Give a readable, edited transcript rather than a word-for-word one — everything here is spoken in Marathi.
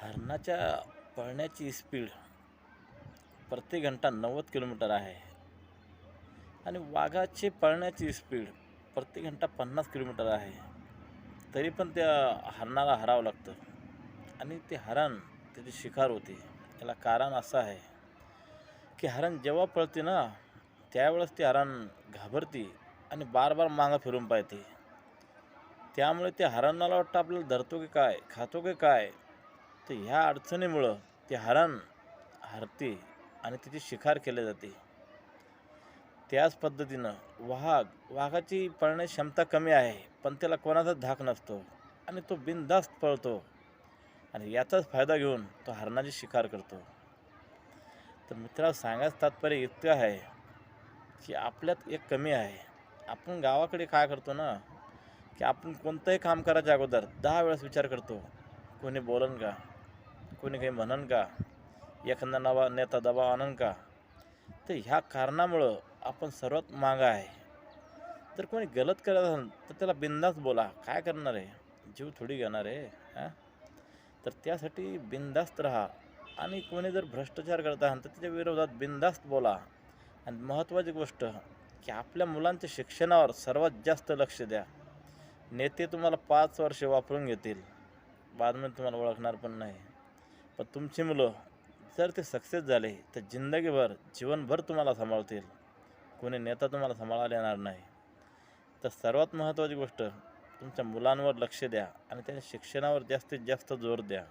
हरणाच्या पळण्याची स्पीड प्रति घंटा 90 किलोमीटर आहे आणि वाघाची पळण्याची स्पीड प्रति घंटा 50 किलोमीटर आहे. तरी पण त्या हरणाला हरावं लागतं आणि ते हरण त्याची शिकार होते. याला कारण असं आहे की हरण जेव्हा पळते ना त्यावेळेस ते हरण घाबरते आणि बार बार मागं फिरून पाहते. त्यामुळे ते हरणाला वाटतं आपल्याला धरतो की काय, खातो की काय. तर ह्या अडचणीमुळं ते हरण हरते आणि तिची शिकार केली जाते. त्याच पद्धतीनं वाघाची पळण्याची क्षमता कमी आहे, पण त्याला कोणाचाच धाक नसतो आणि तो बिनधास्त पळतो आणि याचाच फायदा घेऊन तो हरणाची शिकार करतो. तर मित्रांनो, सांगायचं तात्पर्य इतकं आहे की आपल्यात एक कमी आहे. आपण गावाकडे काय करतो ना, की आपण कोणतंही काम करायच्या अगोदर 10 वेळेस विचार करतो. कोणी बोलन का? कोणी काही म्हणन का? एखादा नवा नेता दबाव आणन का? तर ह्या कारणामुळं आपण सर्वात मागं आहे. जर कोणी गलत करत असेल तर त्याला बिनधास्त बोला. काय करणार आहे? जीव थोडी घेणार आहे. हां, तर त्यासाठी बिनधास्त राहा आणि कोणी जर भ्रष्टाचार करत असेल तर त्याच्या विरोधात बिनधास्त बोला. आणि महत्त्वाची गोष्ट की आपल्या मुलांच्या शिक्षणावर सर्वात जास्त लक्ष द्या. नेते तुम्हाला 5 वर्षे वापरून घेतील, बादमध्ये तुम्हाला ओळखणार पण नाही. पण तुमची मुलं जर ते सक्सेस झाले तर जिंदगीभर जीवनभर तुम्हाला सांभाळतील. कोणी नेता तुम्हाला सांभाळायला येणार नाही. तर सर्वात महत्त्वाची गोष्ट तुमच्या मुलांवर लक्ष द्या आणि त्यांच्या शिक्षणावर जास्तीत जास्त जोर द्या.